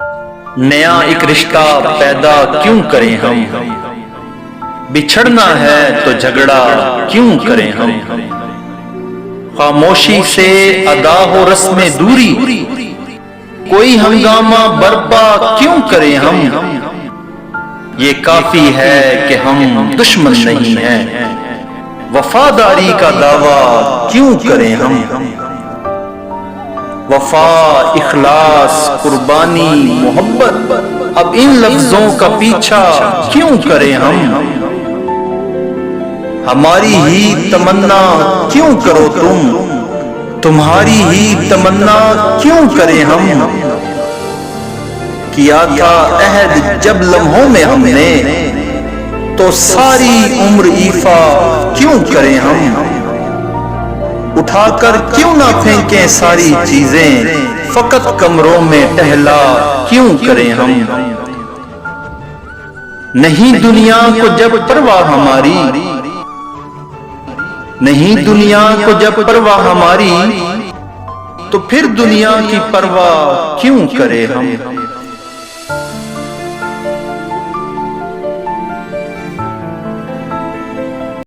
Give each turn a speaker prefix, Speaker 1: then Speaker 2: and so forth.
Speaker 1: नया एक रिश्ता पैदा क्यों करें हम, बिछड़ना है तो झगड़ा क्यों करें हम। खामोशी से अदा हो रस्म दूरी, कोई हंगामा बर्पा क्यों करें हम। ये काफी है कि हम दुश्मन नहीं हैं, वफादारी का दावा क्यों करें हम। वफा, इखलास, कुर्बानी, मोहब्बत, अब इन लफ्जों का पीछा क्यों करें हम। हमारी ही तमन्ना क्यों करो तुम, तुम्हारी ही तमन्ना क्यों करें हम। किया था अहद जब लम्हों में हमने, तो सारी उम्र ईफा क्यों करें हम। उठाकर क्यों ना फेंकें सारी चीजें, फकत कमरों में टहला क्यों करें हम। नहीं दुनिया को जब परवाह हमारी, नहीं दुनिया को जब परवाह हमारी, तो फिर दुनिया की परवाह क्यों करें हम।